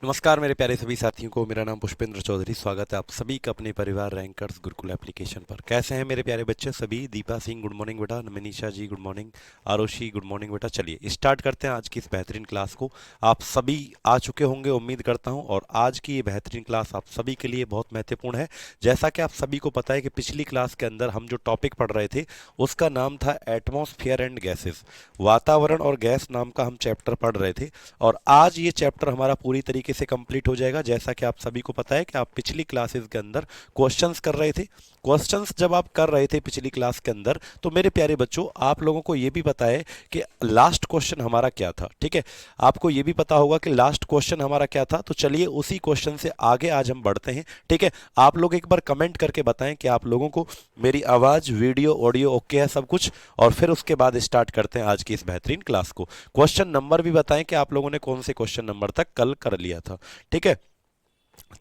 नमस्कार मेरे प्यारे सभी साथियों को। मेरा नाम पुष्पेंद्र चौधरी। स्वागत है आप सभी का अपने परिवार रैंकर्स गुरुकुल एप्लीकेशन पर। कैसे हैं मेरे प्यारे बच्चे सभी? दीपा सिंह गुड मॉर्निंग बेटा, Manisha ji good morning, Arushi good morning बेटा। चलिए स्टार्ट करते हैं आज की इस बेहतरीन क्लास को। आप सभी आ चुके होंगे उम्मीद करता हूं, और आज की ये बेहतरीन क्लास आप सभी के लिए बहुत महत्वपूर्ण है। जैसा कि आप सभी को पता है कि पिछली क्लास के अंदर हम जो टॉपिक पढ़ रहे थे उसका नाम था एटमॉस्फेयर एंड गैसेस, वातावरण और गैस नाम का हम चैप्टर पढ़ रहे थे। और आज ये चैप्टर हमारा पूरी तरीके से कंप्लीट हो जाएगा। जैसा कि आप सभी को पता है कि आप पिछली क्लासेस के अंदर क्वेश्चंस कर रहे थे। क्वेश्चंस जब आप कर रहे थे पिछली क्लास के अंदर, तो मेरे प्यारे बच्चों आप लोगों को ये भी पता है कि लास्ट क्वेश्चन हमारा क्या था। ठीक है, आपको ये भी पता होगा कि लास्ट क्वेश्चन हमारा क्या था। तो चलिए उसी क्वेश्चन से आगे आज हम बढ़ते हैं। ठीक है, आप लोग एक बार कमेंट करके बताएं कि आप लोगों को मेरी आवाज, वीडियो, ऑडियो ओके है सब कुछ, और फिर उसके बाद स्टार्ट करते हैं आज की इस बेहतरीन क्लास को। क्वेश्चन नंबर भी बताएं कि आप लोगों ने कौन से क्वेश्चन नंबर तक कल कर लिया था। ठीक है,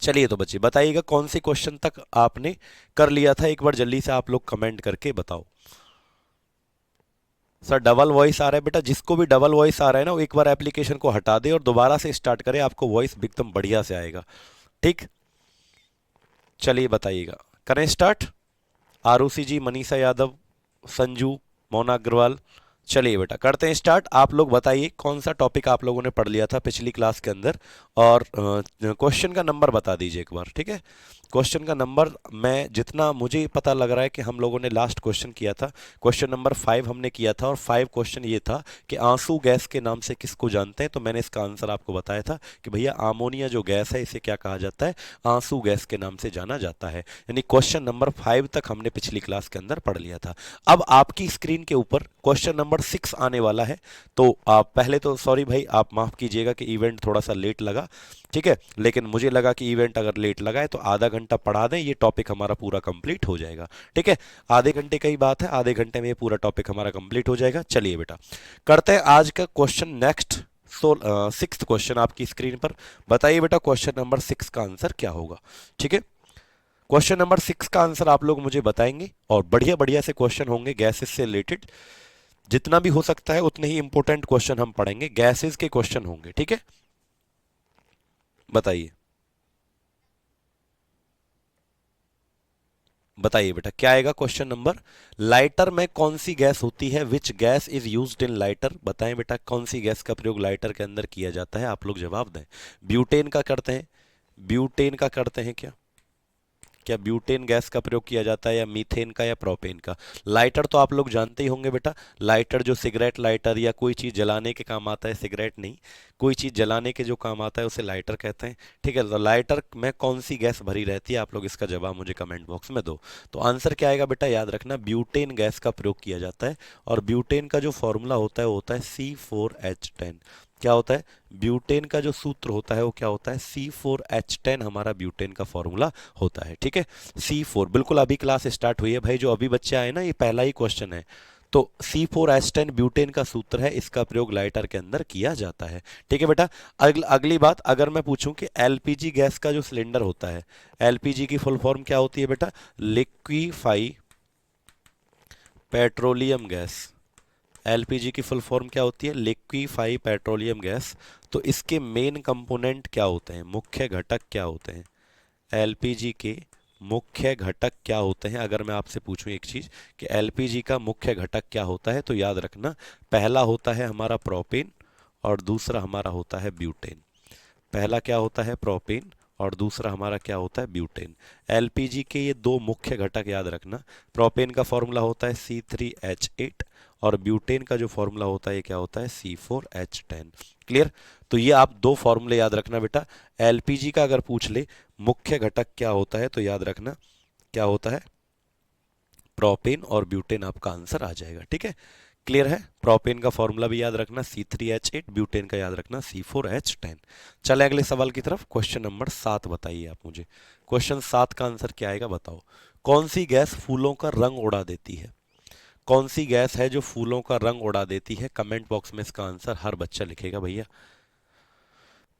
चलिए तो बच्चे बताइएगा कौन से क्वेश्चन तक आपने कर लिया था। एक बार जल्दी से आप लोग कमेंट करके बताओ। सर डबल वॉइस आ रहा है बेटा, जिसको भी डबल वॉइस आ रहा है ना वो एक बार एप्लीकेशन को हटा दे और दोबारा से स्टार्ट करे, आपको वॉइस एकदम बढ़िया से आएगा। ठीक, चलिए बताइएगा। करें स्टार्ट? आरुषि जी, मनीषा यादव, संजू, मोना अग्रवाल। चलिए बेटा करते हैं स्टार्ट। आप लोग बताइए कौन सा टॉपिक आप लोगों ने पढ़ लिया था पिछली क्लास के अंदर, और क्वेश्चन का नंबर बता दीजिए एक बार। ठीक है, क्वेश्चन का नंबर मैं जितना मुझे पता लग रहा है कि हम लोगों ने लास्ट क्वेश्चन किया था, क्वेश्चन नंबर 5 हमने किया था, और 5 क्वेश्चन ये था कि आंसू गैस के नाम से किसको जानते हैं। तो मैंने इसका आंसर आपको बताया था कि भैया अमोनिया जो गैस है इसे क्या कहा जाता है, आंसू गैस के नाम से जाना जाता है। यानी क्वेश्चन नंबर 5 तक हमने पिछली क्लास के अंदर पढ़ लिया था। अब आपकी स्क्रीन के ऊपर क्वेश्चन नंबर 6 आने वाला है। तो आप पहले तो सॉरी भाई, आप माफ कीजिएगा कि इवेंट थोड़ा सा लेट लगा। ठीक है, लेकिन मुझे लगा कि इवेंट अगर लेट लगा है तो आधा घंटा पढ़ा दें, ये टॉपिक हमारा पूरा कंप्लीट हो जाएगा। ठीक है, आधे घंटे का ही बात है, आधे घंटे में ये पूरा टॉपिक हमारा कंप्लीट हो जाएगा। चलिए बेटा करते हैं आज का क्वेश्चन नेक्स्ट। सिक्स्थ क्वेश्चन आपकी स्क्रीन पर। बताइए बेटा क्वेश्चन नंबर 6 का आंसर क्या होगा। ठीक है, क्वेश्चन नंबर 6 का आंसर आप लोग मुझे बताएंगे, और बढ़िया बढ़िया से क्वेश्चन होंगे गैसेस से रिलेटेड। जितना भी हो सकता है उतने ही इंपॉर्टेंट क्वेश्चन हम पढ़ेंगे, गैसेस के क्वेश्चन होंगे। ठीक है, बताइए बताइए बेटा क्या आएगा क्वेश्चन नंबर। लाइटर में कौन सी गैस होती है? Which gas is used in lighter? बताएं बेटा कौन सी गैस का प्रयोग लाइटर के अंदर किया जाता है? आप लोग जवाब दें। ब्यूटेन का करते हैं? ब्यूटेन का करते हैं क्या? क्या ब्यूटेन गैस का प्रयोग किया जाता है, या मीथेन का, या प्रोपेन का? लाइटर तो आप लोग जानते ही होंगे बेटा। लाइटर जो सिगरेट लाइटर या कोई चीज़ जलाने के काम आता है, सिगरेट नहीं, कोई चीज़ जलाने के जो काम आता है उसे लाइटर कहते हैं। ठीक है, तो लाइटर में कौन सी गैस भरी रहती है? आप लोग इसका जवाब मुझे कमेंट बॉक्स में दो। तो आंसर क्या आएगा बेटा, याद रखना ब्यूटेन गैस का प्रयोग किया जाता है। और ब्यूटेन का जो फॉर्मूला होता है वो होता है C4H10। क्या होता है? ब्यूटेन का जो सूत्र होता है वो क्या होता है? C4H10 हमारा ब्यूटेन का फॉर्मूला होता है। ठीक है, C4 बिल्कुल अभी क्लास स्टार्ट हुई है भाई, जो अभी बच्चे आए ना ये पहला ही क्वेश्चन है। तो C4H10 ब्यूटेन का सूत्र है, इसका प्रयोग लाइटर के अंदर किया जाता है। ठीक है बेटा, अगली बात अगर मैं पूछूं कि एलपीजी गैस का जो सिलेंडर होता है, एलपीजी की फुल फॉर्म क्या होती है बेटा? Liquefy petroleum gas. एलपीजी की फुल फॉर्म क्या होती है? Liquefy petroleum gas. तो इसके मेन कंपोनेंट क्या होते हैं, मुख्य घटक क्या होते हैं? एलपीजी के मुख्य घटक क्या होते हैं? अगर मैं आपसे पूछूं एक चीज कि एलपीजी का मुख्य घटक क्या होता है, तो याद रखना पहला होता है हमारा प्रोपेन, और दूसरा हमारा होता है ब्यूटेन। पहला क्या होता है? प्रोपेन, और दूसरा हमारा क्या होता है? ब्यूटेन। एलपीजी के ये दो मुख्य घटक याद रखना। प्रोपेन का फॉर्मूला होता है C3H8, और ब्यूटेन का जो फॉर्मूला होता है ये क्या होता है? C4H10। क्लियर? तो ये आप दो फॉर्मूले याद रखना बेटा। एलपीजी का अगर पूछ ले मुख्य घटक क्या होता है, तो याद रखना क्या होता है? प्रोपेन और ब्यूटेन आपका आंसर आ जाएगा। ठीक है, क्लियर है? प्रोपेन का फॉर्मूला भी याद रखना C3H8, ब्यूटेन का याद रखना C4H10। चले अगले सवाल की तरफ। क्वेश्चन नंबर 7 बताइए आप मुझे। क्वेश्चन 7 का आंसर क्या आएगा बताओ। कौन सी गैस फूलों का रंग उड़ा देती है? कौन सी गैस है जो फूलों का रंग उड़ा देती है? कमेंट बॉक्स में इसका आंसर हर बच्चा लिखेगा भैया।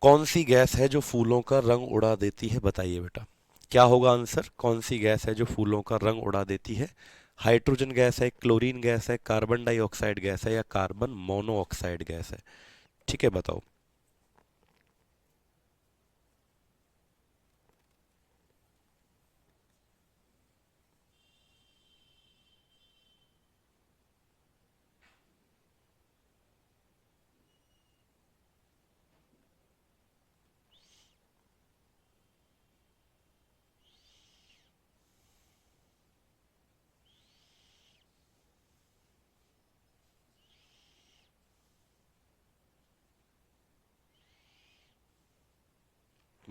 कौन सी गैस है जो फूलों का रंग उड़ा देती है? बताइए बेटा क्या होगा आंसर। कौन सी गैस है जो फूलों का रंग उड़ा देती है? हाइड्रोजन गैस है, क्लोरीन गैस है, कार्बन डाइऑक्साइड गैस है, या कार्बन मोनोऑक्साइड गैस है? ठीक है बताओ।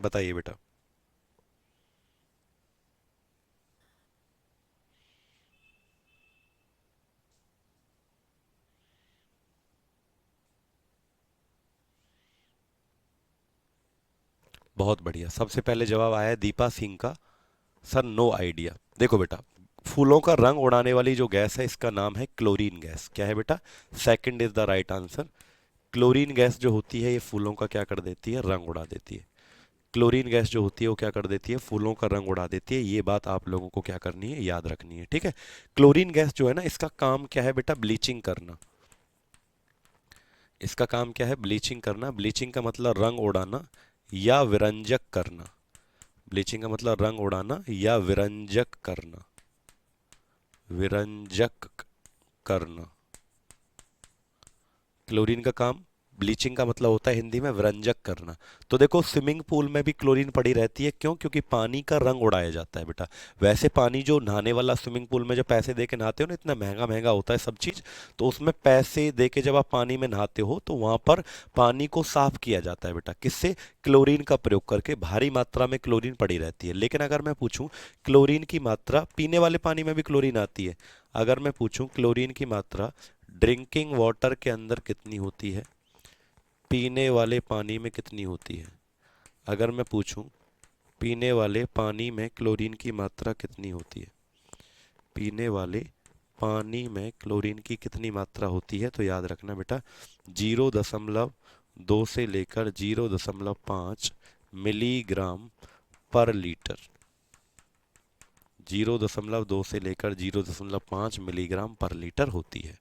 बताइए बेटा। बहुत बढ़िया, सबसे पहले जवाब आया है दीपा सिंह का। Sir no idea. देखो बेटा, फूलों का रंग उड़ाने वाली जो गैस है इसका नाम है क्लोरीन गैस। क्या है बेटा? Second is the right answer. Chlorine gas जो होती है ये फूलों का क्या कर देती है? रंग उड़ा देती है। क्लोरीन गैस जो होती है वो क्या कर देती है? फूलों का रंग उड़ा देती है। ये बात आप लोगों को क्या करनी है? याद रखनी है, ठीक है। क्लोरीन गैस जो है ना, इसका काम क्या है बेटा? ब्लीचिंग करना। इसका काम क्या है? ब्लीचिंग करना। ब्लीचिंग का मतलब रंग उड़ाना या विरंजक करना। ब्लीचिंग का मतलब रंग उड़ाना या विरंजक करना। विरंजक करना। क्लोरीन का काम, ब्लीचिंग का मतलब होता है हिंदी में विरंजक करना। तो देखो स्विमिंग पूल में भी क्लोरीन पड़ी रहती है। क्यों? क्योंकि पानी का रंग उड़ाया जाता है बेटा। वैसे पानी जो नहाने वाला स्विमिंग पूल में जो पैसे दे के नहाते हो ना, इतना महंगा महंगा होता है सब चीज़। तो उसमें पैसे दे के जब आप पानी में नहाते हो तो वहाँ पर पानी को साफ किया जाता है बेटा। किससे? क्लोरीन का प्रयोग करके। भारी मात्रा में क्लोरीन पड़ी रहती है। लेकिन अगर मैं पूछूं क्लोरीन की मात्रा, पीने वाले पानी में भी क्लोरीन आती है। अगर मैं पूछूं क्लोरीन की मात्रा ड्रिंकिंग वाटर के अंदर कितनी होती है, पीने वाले पानी में कितनी होती है? अगर मैं पूछूं पीने वाले पानी में क्लोरीन की मात्रा कितनी होती है, पीने वाले पानी में क्लोरीन की कितनी मात्रा होती है, तो याद रखना बेटा 0.2 से लेकर 0.5 मिलीग्राम पर लीटर। 0.2 से लेकर 0.5 मिलीग्राम पर लीटर होती है,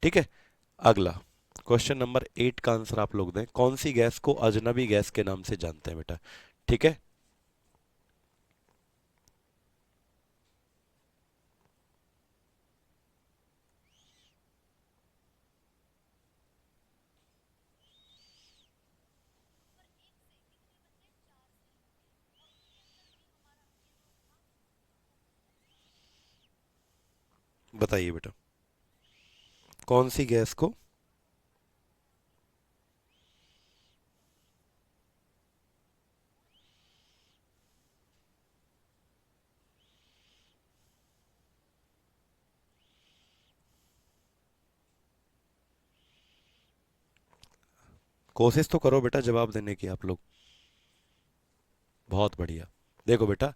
ठीक है। अगला क्वेश्चन नंबर 8 का आंसर आप लोग दें। कौन सी गैस को अजनबी गैस के नाम से जानते हैं बेटा? ठीक है, बताइए बेटा। कौन सी गैस को? कोशिश तो करो बेटा जवाब देने की आप लोग। बहुत बढ़िया। देखो बेटा,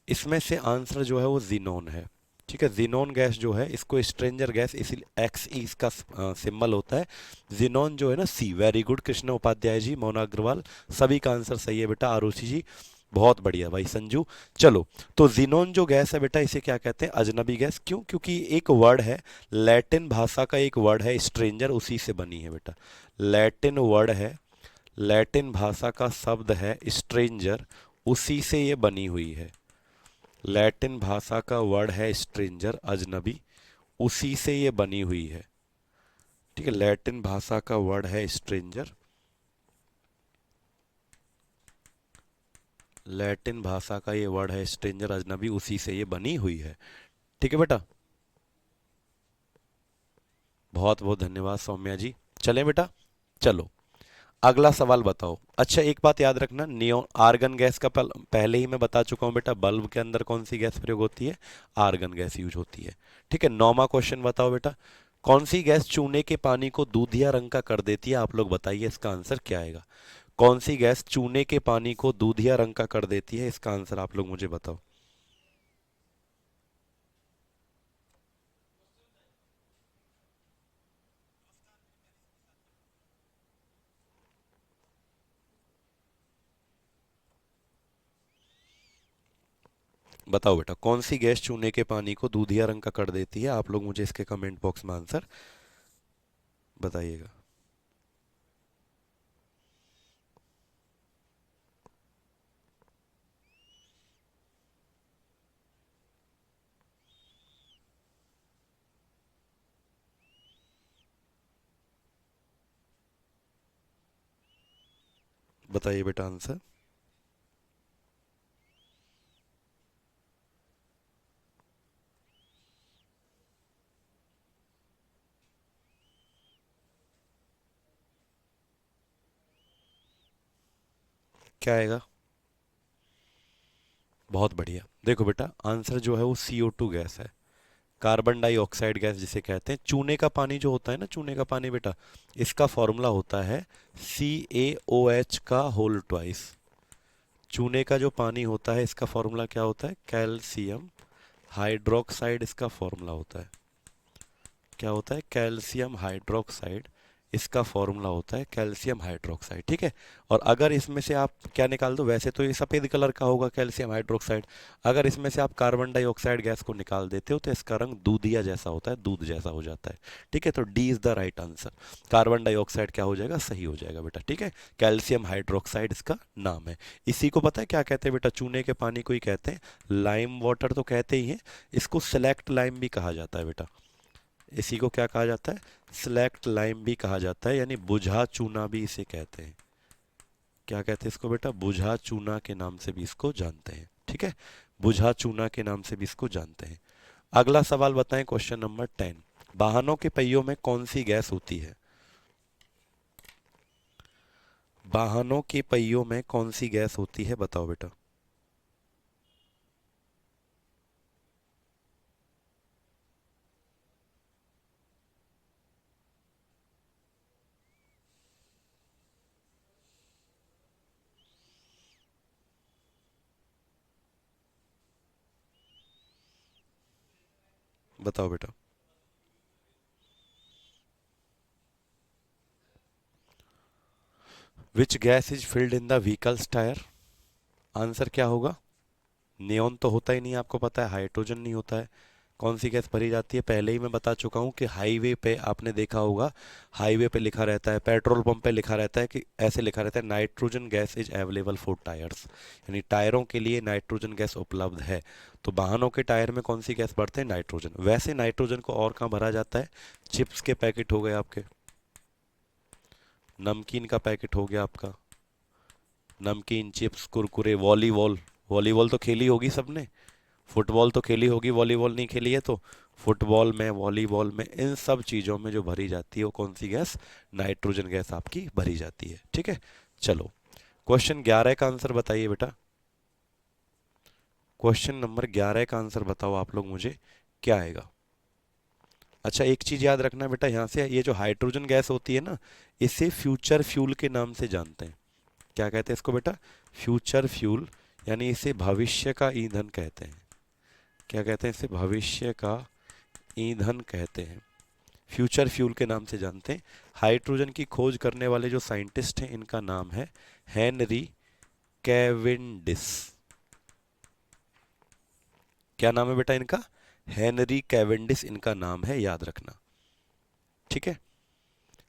इसमें से आंसर जो है वो जीनोन है। ठीक है, जीनोन गैस जो है इसको स्ट्रेंजर गैस, इसीलिए एक्स ई इसका सिंबल होता है। जीनोन जो है ना सी। वेरी गुड कृष्ण उपाध्याय जी, मोना अग्रवाल, सभी का आंसर सही है बेटा। आरुषि जी बहुत बढ़िया भाई, संजू। चलो, तो जीनोन जो गैस है बेटा इसे क्या कहते हैं? अजनबी गैस। क्यों? क्योंकि एक वर्ड है, लैटिन भाषा का एक वर्ड है स्ट्रेंजर, उसी से बनी है बेटा। लैटिन वर्ड है, लैटिन भाषा का शब्द है स्ट्रेंजर, उसी से ये बनी हुई है। लैटिन भाषा का वर्ड है स्ट्रेंजर, अजनबी, उसी से ये बनी हुई है। ठीक है, लैटिन भाषा का वर्ड है स्ट्रेंजर, लैटिन भाषा का ये वर्ड है स्ट्रेंजर, अजनबी, उसी से ये बनी हुई है। ठीक है बेटा, बहुत बहुत धन्यवाद सौम्या जी। चलें बेटा, चलो अगला सवाल बताओ। अच्छा एक बात याद रखना, नियोन आर्गन गैस का पहले ही मैं बता चुका हूं बेटा, बल्ब के अंदर कौन सी गैस प्रयोग होती है? आर्गन गैस यूज होती है। ठीक है, 9वां क्वेश्चन बताओ बेटा। कौन सी गैस चूने के पानी को दूधिया रंग का कर देती है? आप लोग बताइए इसका आंसर क्या आएगा। कौन सी गैस चूने के पानी को दूधिया रंग का कर देती है? इसका आंसर आप लोग मुझे बताओ। बताओ बेटा, कौन सी गैस चूने के पानी को दूधिया रंग का कर देती है? आप लोग मुझे इसके कमेंट बॉक्स में आंसर बताइएगा। बताइए बेटा आंसर। क्या आएगा? बहुत बढ़िया। देखो बेटा, आंसर जो है वो CO2 गैस है, कार्बन डाइऑक्साइड गैस जिसे कहते हैं। चूने का पानी जो होता है ना, चूने का पानी बेटा, इसका फॉर्मूला होता है CaOH का होल ट्वाइस। चूने का जो पानी होता है इसका फॉर्मूला क्या होता है? कैल्शियम हाइड्रोक्साइड इसका फॉर्मूला होता है। क्या होता है? कैल्शियम हाइड्रोक्साइड इसका फॉर्मूला होता है, कैल्शियम हाइड्रोक्साइड। ठीक है। और अगर इसमें से आप क्या निकाल दो, वैसे तो ये सफ़ेद कलर का होगा कैल्शियम हाइड्रोक्साइड, अगर इसमें से आप कार्बन डाइऑक्साइड गैस को निकाल देते हो तो इसका रंग दूधिया जैसा होता है, दूध जैसा हो जाता है। ठीक है, तो D is the right answer. Carbon dioxide क्या हो जाएगा? सही हो जाएगा बेटा। ठीक है, कैल्शियम हाइड्रोक्साइड इसका नाम है। इसी को पता है क्या कहते हैं बेटा? चूने के पानी को ही कहते हैं लाइम वाटर, तो कहते ही हैं। इसको सेलेक्ट लाइम भी कहा जाता है बेटा। इसी को क्या कहा जाता है? स्लैक्ट लाइम भी कहा जाता है, यानी बुझा चूना भी इसे कहते हैं। क्या कहते हैं इसको बेटा? बुझा चूना के नाम से भी इसको जानते हैं। ठीक है, बुझा चूना के नाम से भी इसको जानते हैं। अगला सवाल बताएं, क्वेश्चन नंबर 10। वाहनों के पहियों में कौन सी गैस होती है? वाहनों के पहियों में कौन सी गैस होती है, बताओ बेटा। बताओ बेटा। Which gas is filled in the vehicles tyre? Answer क्या होगा? नियॉन तो होता ही नहीं, आपको पता है। हाइड्रोजन नहीं होता है। कौन सी गैस भरी जाती है? पहले ही मैं बता चुका हूँ कि हाईवे पे आपने देखा होगा, हाईवे पे लिखा रहता है, पेट्रोल पंप पे लिखा रहता है कि ऐसे लिखा रहता है, nitrogen gas is available for tyres, यानी टायरों के लिए नाइट्रोजन गैस उपलब्ध है। तो वाहनों के टायर में कौन सी गैस भरते हैं? नाइट्रोजन। वैसे नाइट्रोजन को और कहाँ भरा जाता है? चिप्स के पैकेट हो गए आपके, नमकीन का पैकेट हो गया आपका, नमकीन, चिप्स, कुरकुरे, वॉलीबॉल। वॉलीबॉल तो खेली होगी सबने, फुटबॉल तो खेली होगी, वॉलीबॉल नहीं खेली है तो। फुटबॉल में, वॉलीबॉल में, इन सब चीज़ों में जो भरी जाती है वो कौन सी गैस? नाइट्रोजन गैस आपकी भरी जाती है। ठीक है, चलो क्वेश्चन 11 का आंसर बताइए बेटा। क्वेश्चन नंबर 11 का आंसर बताओ आप लोग मुझे, क्या आएगा? अच्छा, एक चीज़ याद रखना बेटा, यहाँ से ये जो हाइड्रोजन गैस होती है ना, इसे फ्यूचर फ्यूल के नाम से जानते हैं। क्या कहते हैं इसको बेटा? फ्यूचर फ्यूल, यानी इसे भविष्य का ईंधन कहते हैं। क्या कहते हैं? इसे भविष्य का ईंधन कहते हैं, फ्यूचर फ्यूल के नाम से जानते हैं। हाइड्रोजन की खोज करने वाले जो साइंटिस्ट हैं, इनका नाम है हेनरी कैवेंडिस। क्या नाम है बेटा इनका? हेनरी कैवेंडिस इनका नाम है, याद रखना। ठीक है,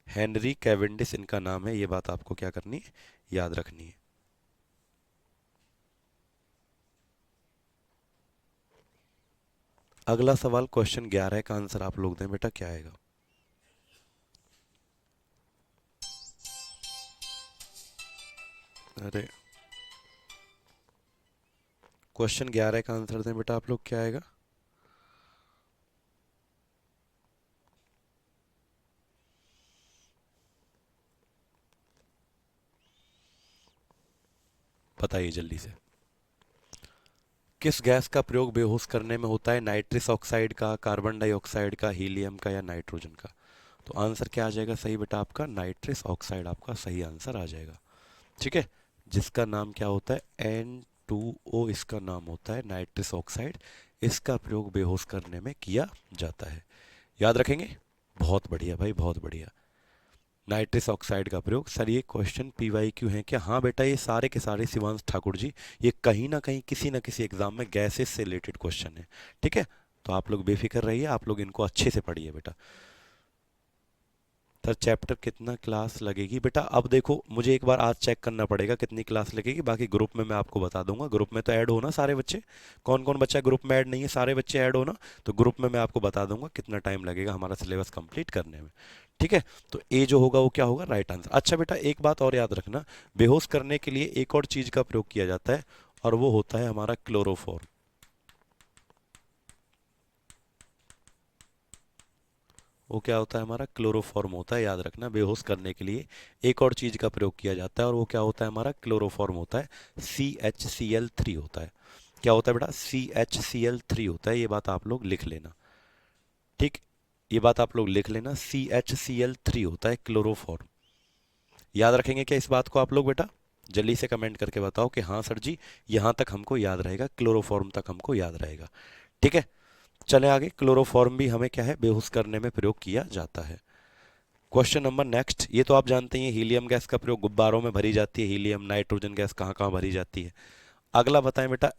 हेनरी कैवेंडिस इनका नाम है, ये बात आपको क्या करनी है? याद रखनी है। अगला सवाल, क्वेश्चन 11 का आंसर आप लोग दें बेटा, क्या आएगा? अरे, क्वेश्चन 11 का आंसर दें बेटा आप लोग, क्या आएगा? बताइए जल्दी से। किस गैस का प्रयोग बेहोश करने में होता है? नाइट्रस ऑक्साइड का, कार्बन डाइऑक्साइड का, हीलियम का, या नाइट्रोजन का? तो आंसर क्या आ जाएगा सही बेटा आपका? नाइट्रस ऑक्साइड आपका सही आंसर आ जाएगा। ठीक है, जिसका नाम क्या होता है? N2O इसका नाम होता है, नाइट्रस ऑक्साइड। इसका प्रयोग बेहोश करने में किया जाता है, याद रखेंगे। बहुत बढ़िया भाई, बहुत बढ़िया। नाइट्रस ऑक्साइड का प्रयोग। सर ये क्वेश्चन PYQ है क्या? हाँ बेटा, ये सारे के सारे शिवांश ठाकुर जी, ये कहीं ना कहीं किसी ना किसी एग्जाम में गैसेस से रिलेटेड क्वेश्चन है। ठीक है, तो आप लोग बेफिक्र रहिए, आप लोग इनको अच्छे से पढ़िए बेटा। सर चैप्टर कितना क्लास लगेगी बेटा? अब देखो, मुझे एक बार आज चेक करना पड़ेगा कितनी क्लास लगेगी, बाकी ग्रुप में मैं आपको बता दूंगा। ग्रुप में तो ऐड हो ना सारे बच्चे? कौन कौन बच्चा ग्रुप में ऐड नहीं है? सारे बच्चे ऐड हो ना? तो ग्रुप में मैं आपको बता दूंगा कितना टाइम लगेगा हमारा सिलेबस कंप्लीट करने में। ठीक है, तो ए जो होगा वो क्या होगा? Right answer. अच्छा बेटा, एक बात और याद रखना, बेहोश करने के लिए एक और चीज का प्रयोग किया जाता है, और वो होता है हमारा क्लोरोफॉर्म। वो क्या होता है? हमारा क्लोरोफॉर्म होता है, याद रखना। बेहोश करने के लिए एक और चीज का प्रयोग किया जाता है, और वो क्या होता है? हमारा क्लोरोफॉर्म होता है, CHCl3 होता है। क्या होता है बेटा, CHCl3 होता है, ये बात आप लोग लिख लेना। ठीक, ये बात आप लोग लिख लेना, CHCl3 होता है क्लोरोफॉर्म। याद रखेंगे क्या इस बात को आप लोग बेटा? जल्दी से कमेंट करके बताओ कि हाँ सर जी, यहां तक हमको याद रहेगा, क्लोरोफॉर्म तक हमको याद रहेगा। ठीक है, चले आगे। क्लोरोफॉर्म भी हमें क्या है, बेहोश करने में प्रयोग किया जाता है। क्वेश्चन नंबर नेक्स्ट, ये तो आप जानते हैं, हीलियम गैस का प्रयोग गुब्बारों में भरी जाती है। हीलियम, नाइट्रोजन गैस कहाँ कहाँ भरी जाती है। अगला बताएं बेटा,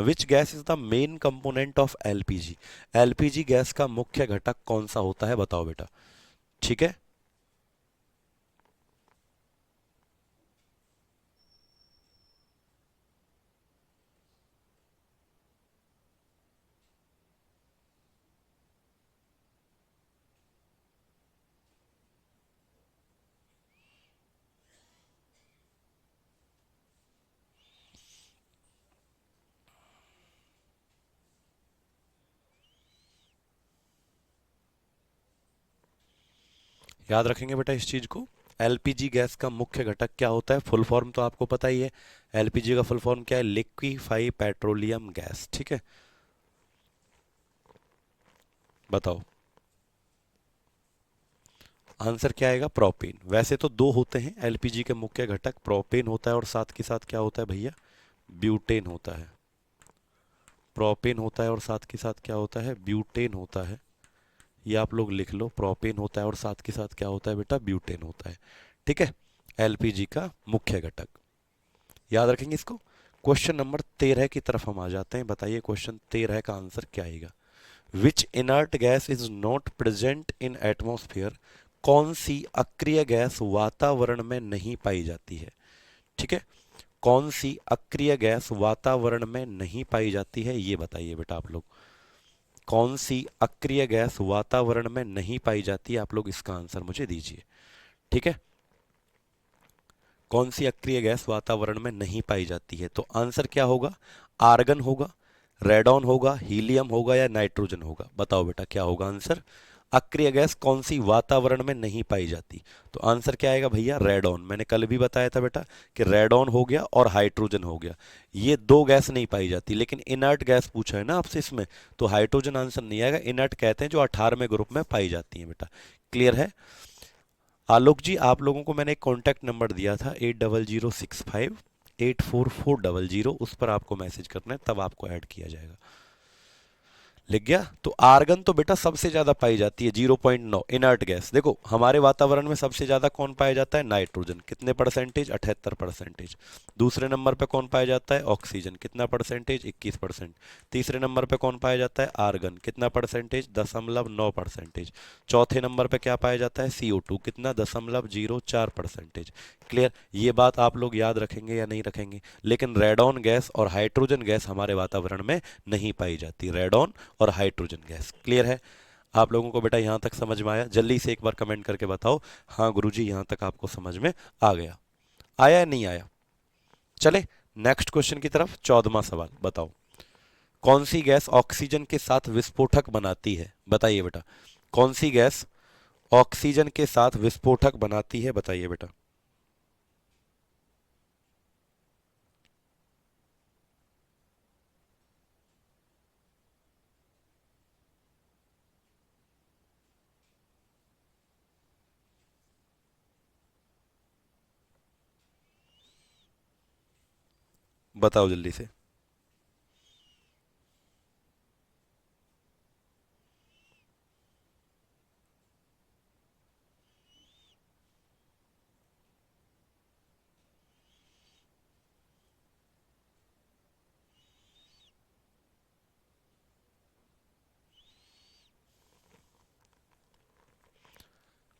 which gas is the main component of LPG. LPG gas का मुख्य घटक कौन सा होता है, बताओ बेटा। ठीक है, याद रखेंगे बेटा इस चीज को। एलपीजी गैस का मुख्य घटक क्या होता है, फुल फॉर्म तो आपको पता ही है। एलपीजी का फुल फॉर्म क्या है, लिक्विफाई पेट्रोलियम गैस। ठीक है, बताओ आंसर क्या आएगा, प्रोपेन। वैसे तो दो होते हैं एलपीजी के मुख्य घटक, प्रोपेन होता है और साथ के साथ क्या होता है भैया, ब्यूटेन होता है। प्रोपेन होता है और साथ के साथ क्या होता है, ब्यूटेन होता है। ये आप लोग लिख लो, प्रोपेन होता है और साथ के साथ क्या होता है बेटा, ब्यूटेन होता है। ठीक है, एलपीजी का मुख्य घटक, याद रखेंगे इसको। क्वेश्चन नंबर 13 की तरफ हम आ जाते हैं। बताइए क्वेश्चन 13 का आंसर क्या आएगा। Which inert gas is not present in atmosphere. कौन सी अक्रिय गैस वातावरण में नहीं पाई जाती है। ठीक है, कौन सी अक्रिय गैस वातावरण में नहीं पाई जाती है, ये बताइए बेटा आप लोग। कौन सी अक्रिय गैस वातावरण में नहीं पाई जाती है, आप लोग इसका आंसर मुझे दीजिए। ठीक है, कौन सी अक्रिय गैस वातावरण में नहीं पाई जाती है, तो आंसर क्या होगा, आर्गन होगा, रेडॉन होगा, हीलियम होगा या नाइट्रोजन होगा। बताओ बेटा क्या होगा आंसर। अक्रिय गैस कौन सी वातावरण में नहीं पाई जाती, तो आंसर क्या आएगा भैया, रेडॉन। मैंने कल भी बताया था बेटा कि रेडॉन हो गया और हाइड्रोजन हो गया, ये दो गैस नहीं पाई जाती। लेकिन इनर्ट गैस पूछा है ना आपसे इसमें, तो हाइड्रोजन आंसर नहीं आएगा। इनर्ट कहते हैं जो 18वें ग्रुप में पाई जाती है बेटा। क्लियर है। आलोक जी, आप लोगों को मैंने एक कॉन्टैक्ट नंबर दिया था, 8006584400, उस पर आपको मैसेज करना है, तब आपको ऐड किया जाएगा। लिख गया। तो आर्गन तो बेटा सबसे ज्यादा पाई जाती है, 0.9 इनर्ट गैस। देखो हमारे वातावरण में सबसे ज्यादा कौन पाया जाता है, नाइट्रोजन, कितने परसेंटेज, 78%। दूसरे नंबर पे कौन पाया जाता है, ऑक्सीजन, कितना परसेंटेज, 21%। तीसरे नंबर पे कौन पाया जाता है, आर्गन, कितना परसेंटेज, 0.9%। चौथे नंबर पे क्या पाया जाता है, CO2, कितना, 0.04%। क्लियर, ये बात आप लोग याद रखेंगे या नहीं रखेंगे। लेकिन रेडॉन गैस और हाइड्रोजन गैस हमारे वातावरण में नहीं पाई जाती, रेडॉन और हाइड्रोजन गैस। क्लियर है आप लोगों को बेटा, यहां तक समझ में आया? जल्दी से एक बार कमेंट करके बताओ, हाँ गुरुजी यहां तक आपको समझ में आ गया, आया या नहीं आया। चले नेक्स्ट क्वेश्चन की तरफ। 14वां सवाल, बताओ कौन सी गैस ऑक्सीजन के साथ विस्फोटक बनाती है। बताइए बेटा, कौन सी गैस ऑक्सीजन के साथ विस्फोटक बनाती है, बताइए बेटा। बताओ जल्दी से।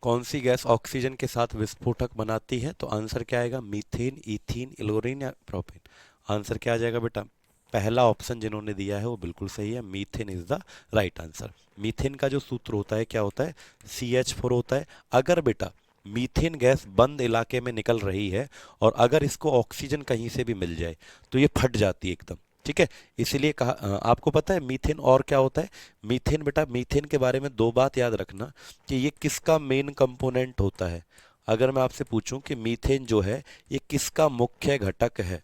कौन सी गैस ऑक्सीजन के साथ विस्फोटक बनाती है, तो आंसर क्या आएगा, मीथेन, इथीन, इलोरीन या प्रोपेन। आंसर क्या आ जाएगा बेटा, पहला ऑप्शन जिन्होंने दिया है वो बिल्कुल सही है, methane is the right answer. Methane का जो सूत्र होता है क्या होता है, CH4 होता है। अगर बेटा मीथेन गैस बंद इलाके में निकल रही है और अगर इसको ऑक्सीजन कहीं से भी मिल जाए तो ये फट जाती है एकदम। ठीक है, इसीलिए कहा, आपको पता है मीथेन और क्या होता है। मीथेन बेटा, मीथेन के बारे में दो बात याद रखना कि ये किसका मेन कंपोनेंट होता है। अगर मैं आपसे पूछूं कि मीथेन जो है ये किसका मुख्य घटक है,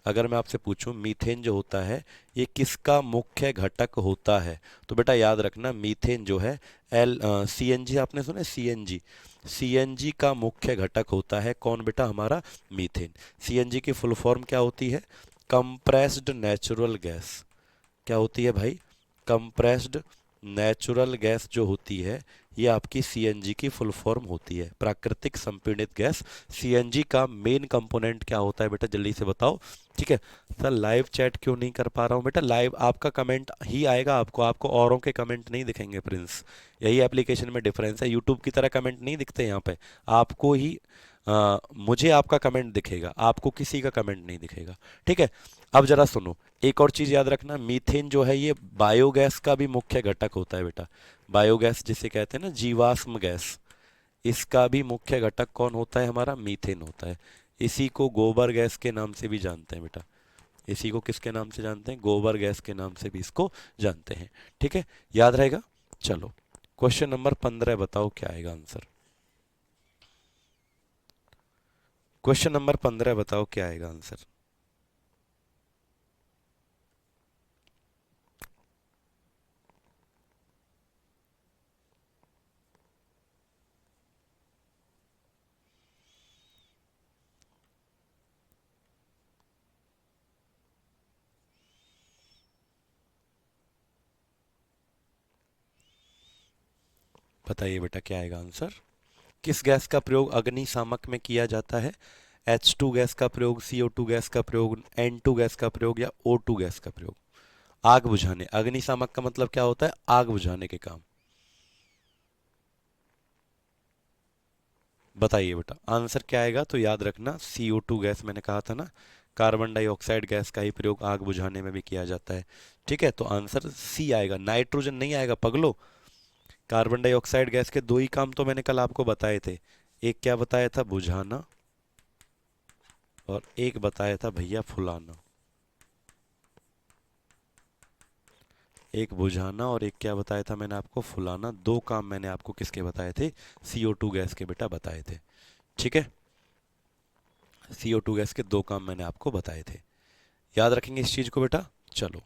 अगर मैं आपसे पूछूं मीथेन जो होता है ये किसका मुख्य घटक होता है, तो बेटा याद रखना मीथेन जो है सीएनजी, आपने सुना है सीएनजी, सीएनजी का मुख्य घटक होता है कौन बेटा, हमारा मीथेन। सीएनजी की फुल फॉर्म क्या होती है, कंप्रेस्ड नेचुरल गैस। क्या होती है भाई, कंप्रेस्ड नेचुरल गैस जो होती है ये आपकी सीएनजी की फुल फॉर्म होती है, प्राकृतिक संपीड़ित गैस। सीएनजी का मेन कंपोनेंट क्या होता है बेटा, जल्दी से बताओ। ठीक है सर, लाइव चैट क्यों नहीं कर पा रहा हूँ बेटा, लाइव आपका कमेंट ही आएगा, आपको आपको औरों के कमेंट नहीं दिखेंगे प्रिंस, यही एप्लीकेशन में डिफरेंस है। यूट्यूब की तरह कमेंट नहीं दिखते यहाँ पे, आपको ही मुझे आपका कमेंट दिखेगा, आपको किसी का कमेंट नहीं दिखेगा। ठीक है, अब जरा सुनो, एक और चीज याद रखना, मीथेन जो है ये बायोगैस का भी मुख्य घटक होता है बेटा। बायोगैस जिसे कहते हैं ना जीवाश्म गैस, इसका भी मुख्य घटक कौन होता है, हमारा मीथेन होता है। इसी को गोबर गैस के नाम से भी जानते हैं बेटा, इसी को किसके नाम से जानते हैं, गोबर गैस के नाम से भी इसको जानते हैं। ठीक है, याद रहेगा। चलो क्वेश्चन नंबर 15 बताओ क्या आएगा आंसर, क्वेश्चन नंबर 15 बताओ क्या आएगा आंसर। बताइए बेटा क्या आएगा आंसर। किस गैस का प्रयोग अग्निशामक में किया जाता है, H2 गैस का प्रयोग, CO2 गैस का प्रयोग, N2 गैस का प्रयोग या O2 गैस का प्रयोग। आग बुझाने, अग्निशामक का मतलब क्या होता है, आग बुझाने के काम। बताइए बेटा आंसर क्या आएगा, तो याद रखना CO2 गैस, मैंने कहा था ना कार्बन डाइऑक्साइड गैस का ही प्रयोग आग बुझाने में भी किया जाता है। ठीक है, तो आंसर सी आएगा, नाइट्रोजन नहीं आएगा पगलो। कार्बन डाइऑक्साइड गैस के दो ही काम तो मैंने कल आपको बताए थे, एक क्या बताया था, बुझाना, और एक बताया था भैया फुलाना। एक बुझाना और एक क्या बताया था मैंने आपको, फुलाना। दो काम मैंने आपको किसके बताए थे, CO2 गैस के बेटा बताए थे। ठीक है, CO2 गैस के दो काम मैंने आपको बताए थे, याद रखेंगे इस चीज को बेटा। चलो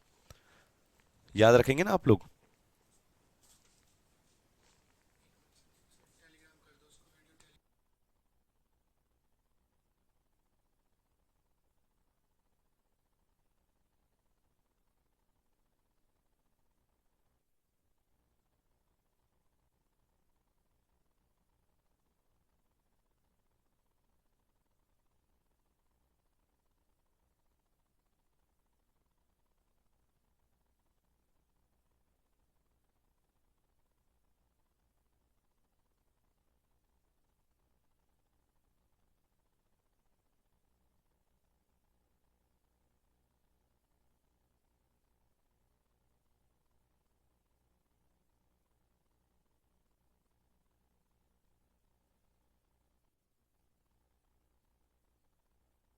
याद रखेंगे ना आप लोग।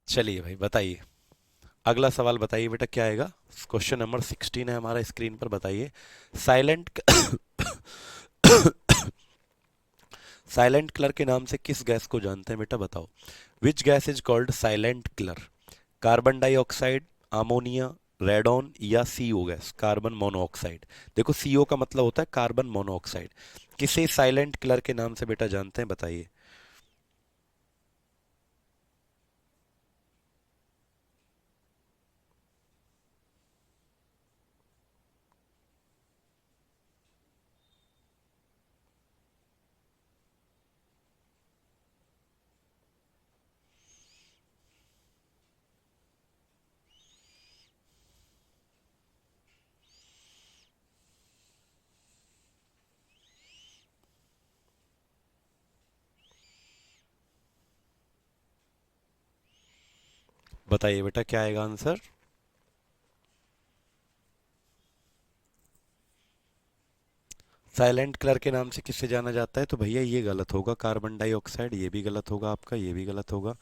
चलिए भाई बताइए, अगला सवाल बताइए बेटा क्या आएगा। क्वेश्चन नंबर 16 है हमारा, स्क्रीन पर बताइए। साइलेंट साइलेंट किलर के नाम से किस गैस को जानते हैं बेटा, बताओ। Which gas is called silent killer, carbon dioxide, ammonia, radon या सीओ गैस, कार्बन मोनोऑक्साइड। देखो सीओ का मतलब होता है कार्बन मोनोऑक्साइड। किसे साइलेंट किलर के नाम से बेटा जानते हैं, बताइए। बताइए बेटा क्या आएगा आंसर। साइलेंट किलर के नाम से किससे जाना जाता है, तो भैया ये गलत होगा, कार्बन डाइऑक्साइड, ये भी गलत होगा आपका, ये भी गलत होगा।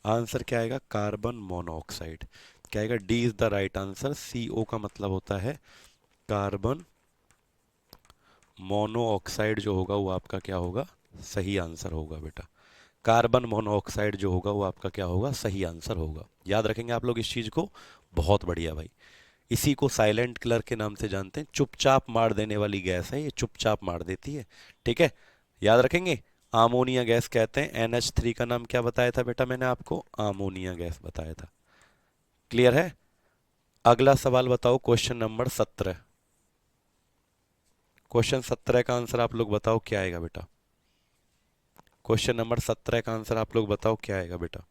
आंसर क्या आएगा, कार्बन मोनोऑक्साइड। क्या आएगा, D is the right answer. CO का मतलब होता है कार्बन मोनोऑक्साइड, जो होगा वो आपका क्या होगा, सही आंसर होगा बेटा। कार्बन मोनोऑक्साइड जो होगा वो आपका क्या होगा, सही आंसर होगा। याद रखेंगे आप लोग इस चीज को, बहुत बढ़िया भाई। इसी को साइलेंट किलर के नाम से जानते हैं, चुपचाप मार देने वाली गैस है ये, चुपचाप मार देती है। ठीक है, याद रखेंगे। आमोनिया गैस कहते हैं। NH3 का नाम क्या बताया था बेटा मैंने आपको, आमोनिया गैस बताया था। क्लियर है। अगला सवाल बताओ, क्वेश्चन नंबर 17। क्वेश्चन 17 का आंसर आप लोग बताओ क्या आएगा बेटा। क्वेश्चन नंबर 17 का आंसर आप लोग बताओ क्या आएगा बेटा।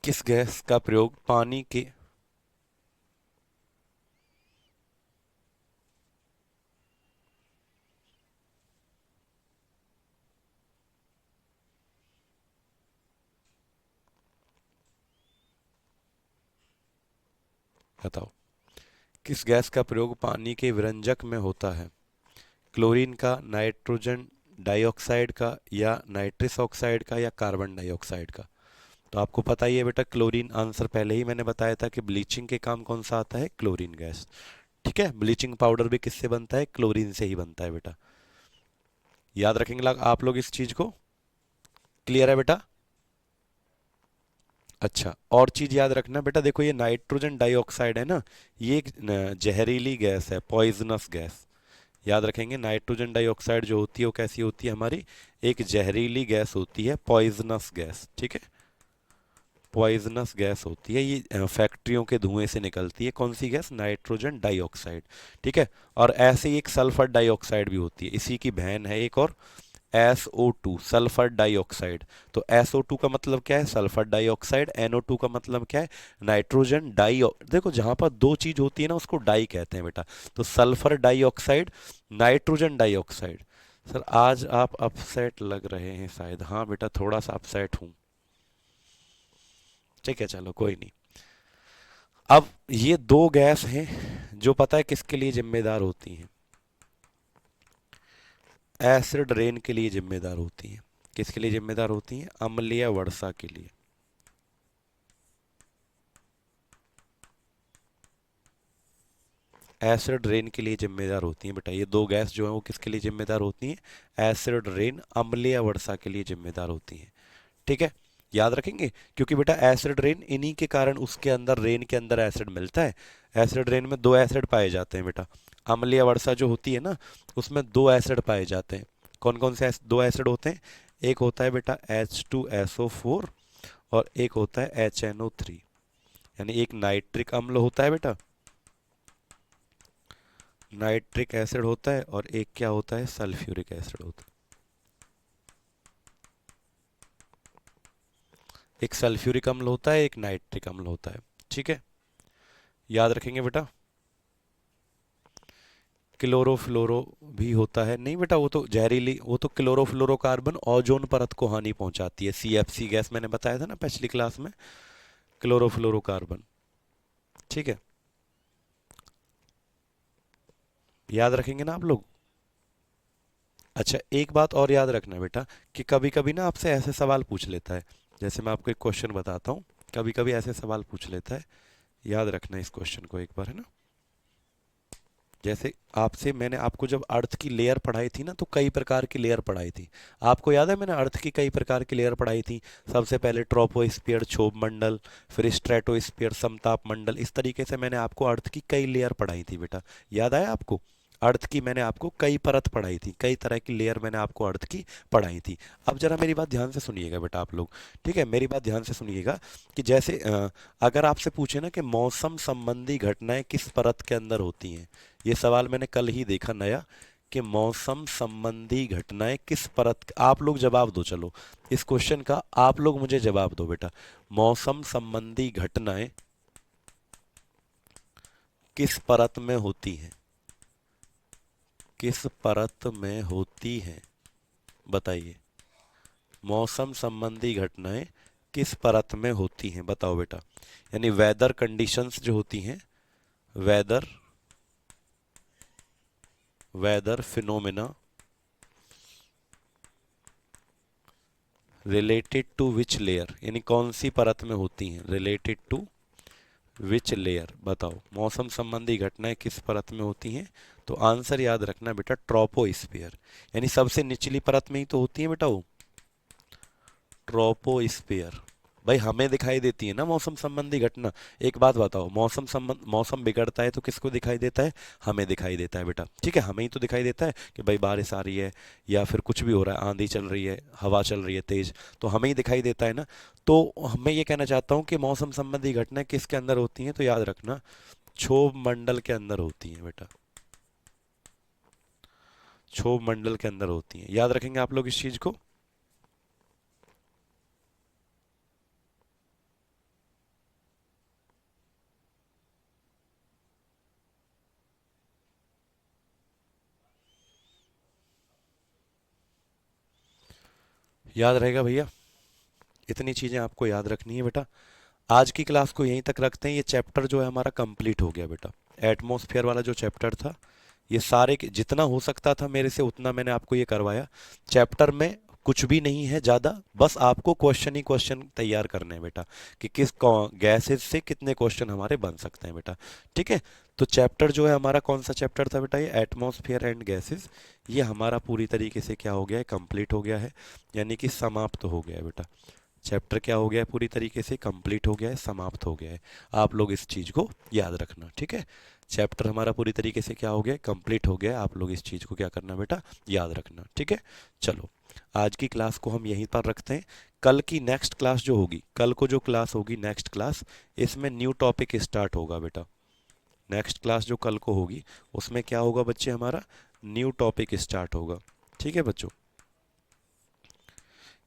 किस गैस का प्रयोग पानी के, बताओ, किस गैस का प्रयोग पानी के विरंजक में होता है। क्लोरीन का, नाइट्रोजन डाइऑक्साइड का, या नाइट्रस ऑक्साइड का, या कार्बन डाइऑक्साइड का। तो आपको पता ही है बेटा, क्लोरीन। आंसर पहले ही मैंने बताया था कि ब्लीचिंग के काम कौन सा आता है, क्लोरीन गैस। ठीक है, ब्लीचिंग पाउडर भी किससे बनता है, क्लोरीन से ही बनता है बेटा। याद रखेंगे आप लोग इस चीज को। क्लियर है बेटा। अच्छा, और चीज याद रखना बेटा, देखो ये नाइट्रोजन डाइऑक्साइड है ना, ये एक जहरीली गैस है, पॉइजनस गैस। याद रखेंगे, नाइट्रोजन डाइऑक्साइड जो होती है वो कैसी होती है हमारी, एक जहरीली गैस होती है, पॉइजनस गैस। ठीक है, पॉइजनस गैस होती है ये, फैक्ट्रियों के धुएं से निकलती है। कौन सी गैस, नाइट्रोजन डाइऑक्साइड। ठीक है, और ऐसे ही एक सल्फर डाइऑक्साइड भी होती है, इसी की बहन है एक और, SO2, सल्फर डाइऑक्साइड। तो SO2 का मतलब क्या है, सल्फर डाइऑक्साइड। NO2 का मतलब क्या है, नाइट्रोजन डाई। देखो जहां पर दो चीज होती है ना उसको डाई कहते हैं बेटा। तो sulphur dioxide, nitrogen dioxide. Sir आज आप अपसेट लग रहे हैं शायद। हाँ बेटा, थोड़ा सा अपसेट हूँ। ठीक है, चलो कोई नहीं। अब ये दो गैस हैं जो पता है किसके लिए जिम्मेदार होती हैं, एसिड रेन के लिए जिम्मेदार होती हैं। किसके लिए जिम्मेदार होती हैं, अम्लीय वर्षा के लिए। एसिड रेन के लिए जिम्मेदार होती हैं बेटा, ये दो गैस जो है वो किसके लिए जिम्मेदार होती हैं, एसिड रेन, अम्लीय वर्षा के लिए जिम्मेदार होती हैं। ठीक है, याद रखेंगे, क्योंकि बेटा एसिड रेन, इन्हीं के कारण उसके अंदर, रेन के अंदर एसिड मिलता है। एसिड रेन में दो एसिड पाए जाते हैं बेटा। अम्लीय वर्षा जो होती है ना, उसमें दो एसिड पाए जाते हैं। कौन कौन से दो एसिड होते हैं, एक होता है बेटा H2SO4, और एक होता है HNO3। यानी एक नाइट्रिक अम्ल होता है बेटा, नाइट्रिक एसिड होता है, और एक क्या होता है, सल्फ्यूरिक एसिड होता है। एक सल्फ्यूरिक अम्ल होता है, एक नाइट्रिक अम्ल होता है। ठीक है, याद रखेंगे बेटा। क्लोरोफ्लोरो भी होता है, नहीं बेटा वो तो जहरीली, वो तो क्लोरोफ्लोरोकार्बन ओजोन परत को हानि पहुंचाती है, CFC गैस मैंने बताया था ना पिछली क्लास में, क्लोरोफ्लोरोकार्बन। ठीक है, याद रखेंगे ना आप लोग। अच्छा, एक बात और याद रखना बेटा, कि कभी कभी ना आपसे ऐसे सवाल पूछ लेता है, जैसे मैं आपको एक क्वेश्चन बताता हूँ, कभी कभी ऐसे सवाल पूछ लेता है। याद रखना इस क्वेश्चन को एक बार, है ना। जैसे आपसे मैंने आपको जब अर्थ की लेयर पढ़ाई थी ना, तो कई प्रकार की लेयर पढ़ाई थी। आपको याद है मैंने अर्थ की कई प्रकार की लेयर पढ़ाई थी। सबसे पहले ट्रोपोस्फियर, क्षोभ मंडल, फिर स्ट्रेटोस्फियर, समताप मंडल। इस तरीके से मैंने आपको अर्थ की कई लेयर पढ़ाई थी बेटा। याद आया आपको, अर्थ की मैंने आपको कई परत पढ़ाई थी, कई तरह की लेयर मैंने आपको अर्थ की पढ़ाई थी। अब जरा मेरी बात ध्यान से सुनिएगा बेटा आप लोग। ठीक है, मेरी बात ध्यान से सुनिएगा, कि जैसे अगर आपसे पूछे ना कि मौसम संबंधी घटनाएं किस परत के अंदर होती हैं, ये सवाल मैंने कल ही देखा नया, कि मौसम संबंधी घटनाएं किस परत, आप लोग जवाब दो। चलो इस क्वेश्चन का आप लोग मुझे जवाब दो बेटा। मौसम संबंधी घटनाएं किस परत में होती हैं, किस परत में होती हैं, बताइए। मौसम संबंधी घटनाएं किस परत में होती हैं, बताओ बेटा। यानी वेदर कंडीशंस जो होती हैं, weather, weather phenomena, related to which layer, यानी कौन सी परत में होती हैं, रिलेटेड टू विच लेयर, बताओ मौसम संबंधी घटनाएं किस परत में होती हैं। तो आंसर याद रखना बेटा, ट्रोपोस्फियर, यानी सबसे निचली परत में ही तो होती है बेटा वो, ट्रोपोस्फियर। भाई हमें दिखाई देती है ना मौसम संबंधी घटना। एक बात बताओ, मौसम बिगड़ता है तो किसको दिखाई देता है, हमें दिखाई देता है बेटा, ठीक है, हमें ही तो दिखाई देता है कि भाई बारिश आ रही है या फिर कुछ भी हो रहा है, आंधी चल रही है, हवा चल रही है तेज, तो हमें ही दिखाई देता है ना। तो मैं ये कहना चाहता हूँ कि मौसम संबंधी घटनाएं किसके अंदर होती हैं, तो याद रखना क्षोभ मंडल के अंदर होती हैं बेटा, क्षोभ मंडल के अंदर होती हैं, याद रखेंगे आप लोग इस चीज को। याद रहेगा भैया, इतनी चीजें आपको याद रखनी है बेटा। आज की क्लास को यहीं तक रखते हैं, ये चैप्टर जो है हमारा कंप्लीट हो गया बेटा। एटमॉस्फेयर वाला जो चैप्टर था, ये सारे जितना हो सकता था मेरे से उतना मैंने आपको ये करवाया। चैप्टर में कुछ भी नहीं है ज़्यादा, बस आपको क्वेश्चन ही क्वेश्चन तैयार करने हैं बेटा, कि किस गैसेज से कितने क्वेश्चन हमारे बन सकते हैं बेटा, ठीक है। तो चैप्टर जो है हमारा, कौन सा चैप्टर था बेटा, ये एटमॉस्फेयर एंड गैसेज, ये हमारा पूरी तरीके से क्या हो गया है, कंप्लीट हो गया है, यानी कि समाप्त हो गया है बेटा। चैप्टर क्या हो गया है, पूरी तरीके से कंप्लीट हो गया है, समाप्त हो गया है। आप लोग इस चीज़ को याद रखना, ठीक है। चैप्टर हमारा पूरी तरीके से क्या हो गया है, कंप्लीट हो गया है। आप लोग इस चीज़ को क्या करना बेटा, याद रखना, ठीक है। चलो, आज की क्लास को हम यहीं पर रखते हैं। कल की नेक्स्ट क्लास जो होगी, कल को जो क्लास होगी नेक्स्ट क्लास, इसमें न्यू टॉपिक स्टार्ट होगा बेटा। नेक्स्ट क्लास जो कल को होगी उसमें क्या होगा बच्चे, हमारा न्यू टॉपिक स्टार्ट होगा, ठीक है बच्चों।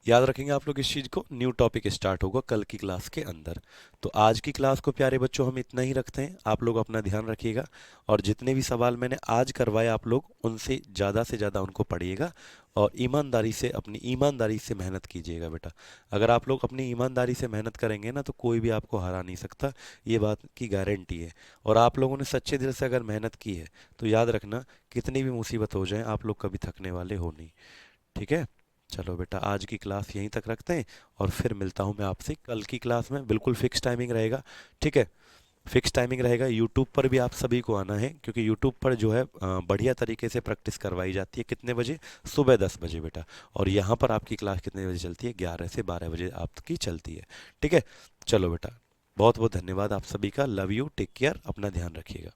याद रखेंगे आप लोग इस चीज़ को, न्यू टॉपिक स्टार्ट होगा कल की क्लास के अंदर। तो आज की क्लास को प्यारे बच्चों हम इतना ही रखते हैं। आप लोग अपना ध्यान रखिएगा, और जितने भी सवाल मैंने आज करवाए आप लोग उनसे ज़्यादा उनको पढ़िएगा, और ईमानदारी से, अपनी ईमानदारी से मेहनत कीजिएगा बेटा। अगर आप लोग अपनी ईमानदारी से मेहनत करेंगे ना, तो कोई भी आपको हरा नहीं सकता, ये बात की गारंटी है। और आप लोगों ने सच्चे दिल से अगर मेहनत की है तो याद रखना, कितनी भी मुसीबत हो जाए आप लोग कभी थकने वाले हो नहीं, ठीक है। चलो बेटा, आज की क्लास यहीं तक रखते हैं, और फिर मिलता हूँ मैं आपसे कल की क्लास में। बिल्कुल फिक्स टाइमिंग रहेगा, ठीक है, फिक्स टाइमिंग रहेगा। यूट्यूब पर भी आप सभी को आना है, क्योंकि यूट्यूब पर जो है बढ़िया तरीके से प्रैक्टिस करवाई जाती है। कितने बजे, सुबह 10 बजे बेटा। और यहाँ पर आपकी क्लास कितने बजे चलती है, 11 से 12 बजे आपकी चलती है, ठीक है। चलो बेटा, बहुत बहुत धन्यवाद आप सभी का, लव यू, टेक केयर, अपना ध्यान रखिएगा।